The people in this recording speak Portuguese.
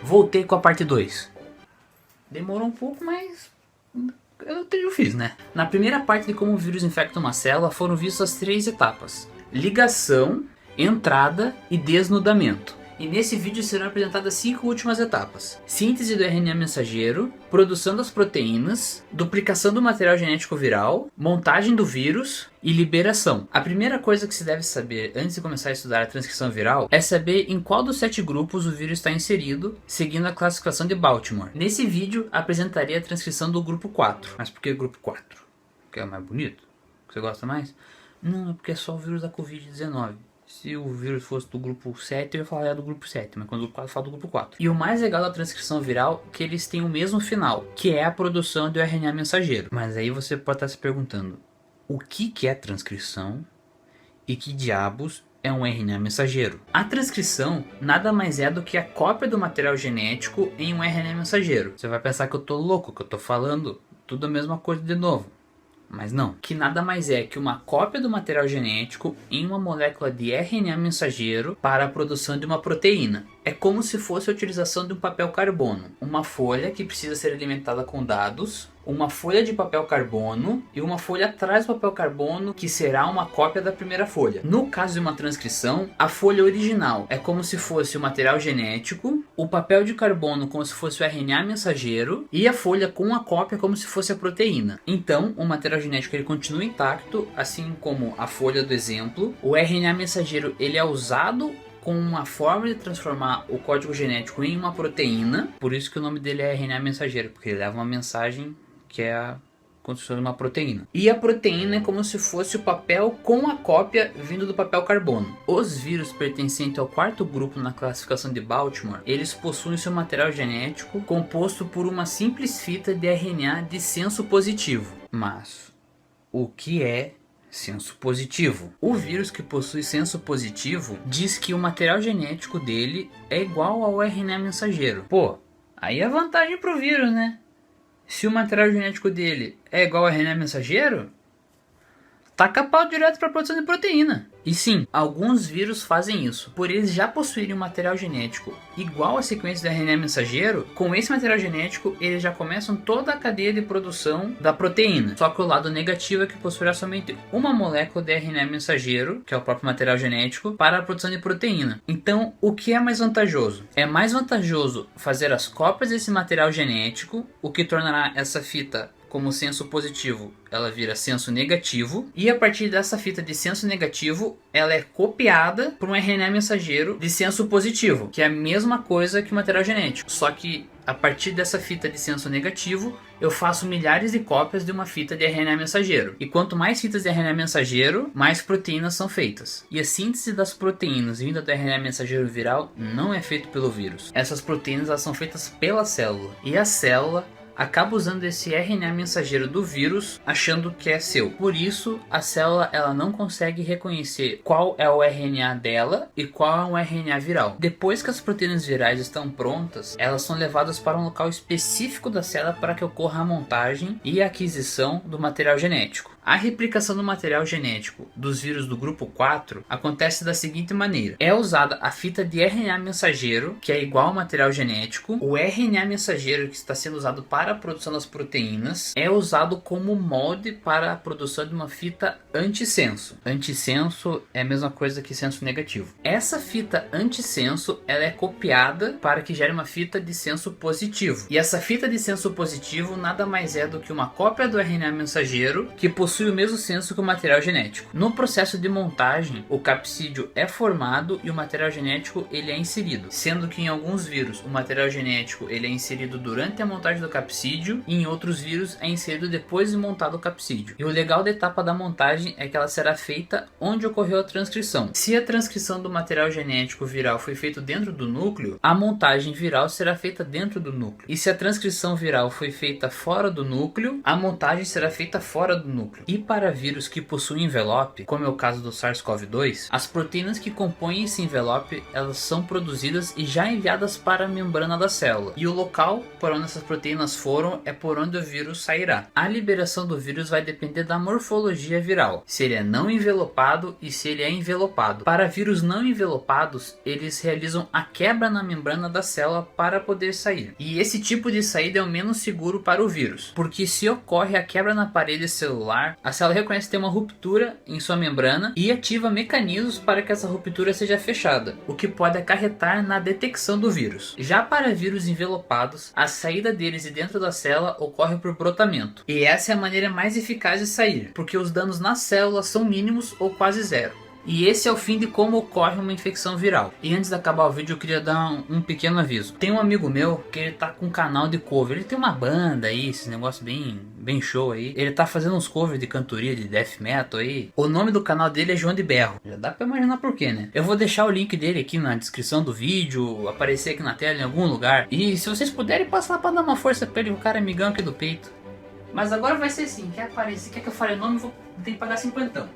Voltei com a parte 2. Demorou um pouco, mas eu fiz, né? Na primeira parte de como o vírus infecta uma célula foram vistas as 3 etapas: ligação, entrada e desnudamento. E nesse vídeo serão apresentadas 5 últimas etapas: síntese do RNA mensageiro, produção das proteínas, duplicação do material genético viral, montagem do vírus e liberação. A primeira coisa que se deve saber antes de começar a estudar a transcrição viral é saber em qual dos 7 grupos o vírus está inserido, seguindo a classificação de Baltimore. Nesse vídeo apresentarei a transcrição do grupo 4. Mas por que grupo 4? Porque é mais bonito? Você gosta mais? Não, é porque é só o vírus da Covid-19. Se o vírus fosse do grupo 7, eu ia falar do grupo 7, mas quando o grupo 4, eu falo do grupo 4. E o mais legal da transcrição viral é que eles têm o mesmo final, que é a produção do RNA mensageiro. Mas aí você pode estar se perguntando, o que é transcrição e que diabos é um RNA mensageiro? A transcrição nada mais é do que a cópia do material genético em um RNA mensageiro. Você vai pensar que eu tô louco, que eu tô falando tudo a mesma coisa de novo. Mas não, que nada mais é que uma cópia do material genético em uma molécula de RNA mensageiro para a produção de uma proteína. É como se fosse a utilização de um papel carbono, uma folha que precisa ser alimentada com dados, uma folha de papel carbono e uma folha atrás do papel carbono que será uma cópia da primeira folha. No caso de uma transcrição, a folha original é como se fosse o material genético, o papel de carbono como se fosse o RNA mensageiro e a folha com a cópia como se fosse a proteína. Então, o material genético ele continua intacto, assim como a folha do exemplo. O RNA mensageiro ele é usado com uma forma de transformar o código genético em uma proteína, por isso que o nome dele é RNA mensageiro, porque ele leva uma mensagem que é a construção de uma proteína. E a proteína é como se fosse o papel com a cópia vindo do papel carbono. Os vírus pertencentes ao 4º grupo na classificação de Baltimore, eles possuem seu material genético composto por uma simples fita de RNA de senso positivo. Mas o que é senso positivo? O vírus que possui senso positivo diz que o material genético dele é igual ao RNA mensageiro. Pô, aí é vantagem pro vírus, né? Se o material genético dele é igual ao RNA mensageiro, taca pau direto para a produção de proteína. E sim, alguns vírus fazem isso. Por eles já possuírem um material genético igual à sequência do RNA mensageiro, com esse material genético eles já começam toda a cadeia de produção da proteína. Só que o lado negativo é que possuirá somente uma molécula de RNA mensageiro, que é o próprio material genético, para a produção de proteína. Então, o que é mais vantajoso? É mais vantajoso fazer as cópias desse material genético, o que tornará essa fita como senso positivo, ela vira senso negativo, e a partir dessa fita de senso negativo, ela é copiada por um RNA mensageiro de senso positivo, que é a mesma coisa que o material genético, só que a partir dessa fita de senso negativo, eu faço milhares de cópias de uma fita de RNA mensageiro. E quanto mais fitas de RNA mensageiro, mais proteínas são feitas. E a síntese das proteínas vinda do RNA mensageiro viral não é feita pelo vírus. Essas proteínas elas são feitas pela célula. E a célula acaba usando esse RNA mensageiro do vírus achando que é seu. Por isso, a célula ela não consegue reconhecer qual é o RNA dela e qual é o RNA viral. Depois que as proteínas virais estão prontas, elas são levadas para um local específico da célula para que ocorra a montagem e a aquisição do material genético. A replicação do material genético dos vírus do grupo 4 acontece da seguinte maneira: é usada a fita de RNA mensageiro, que é igual ao material genético. O RNA mensageiro que está sendo usado para a produção das proteínas é usado como molde para a produção de uma fita antissenso. Antissenso é a mesma coisa que senso negativo. Essa fita antissenso ela é copiada para que gere uma fita de senso positivo. E essa fita de senso positivo nada mais é do que uma cópia do RNA mensageiro que possui o mesmo senso que o material genético. No processo de montagem, o capsídeo é formado e o material genético ele é inserido, sendo que em alguns vírus o material genético ele é inserido durante a montagem do capsídeo e em outros vírus é inserido depois de montado o capsídeo. E o legal da etapa da montagem é que ela será feita onde ocorreu a transcrição. Se a transcrição do material genético viral foi feita dentro do núcleo, a montagem viral será feita dentro do núcleo. E se a transcrição viral foi feita fora do núcleo, a montagem será feita fora do núcleo. núcleo. E para vírus que possuem envelope, como é o caso do SARS-CoV-2, as proteínas que compõem esse envelope, elas são produzidas e já enviadas para a membrana da célula. E o local por onde essas proteínas foram é por onde o vírus sairá. A liberação do vírus vai depender da morfologia viral, se ele é não envelopado e se ele é envelopado. Para vírus não envelopados, eles realizam a quebra na membrana da célula para poder sair. E esse tipo de saída é o menos seguro para o vírus, porque se ocorre a quebra na parede celular, a célula reconhece que tem uma ruptura em sua membrana e ativa mecanismos para que essa ruptura seja fechada, o que pode acarretar na detecção do vírus. Já para vírus envelopados, a saída deles de dentro da célula ocorre por brotamento, e essa é a maneira mais eficaz de sair, porque os danos na célula são mínimos ou quase zero. E esse é o fim de como ocorre uma infecção viral. E antes de acabar o vídeo eu queria dar um pequeno aviso. Tem um amigo meu que ele tá com um canal de cover. Ele tem uma banda aí, esse negócio bem show aí. Ele tá fazendo uns covers de cantoria, de death metal aí. O nome do canal dele é João de Berro. Já dá pra imaginar por quê, né? Eu vou deixar o link dele aqui na descrição do vídeo, aparecer aqui na tela em algum lugar. E se vocês puderem, passa lá pra dar uma força pra ele, o cara é amigão aqui do peito. Mas agora vai ser assim, quer aparecer, quer que eu fale o nome, ter que pagar 50.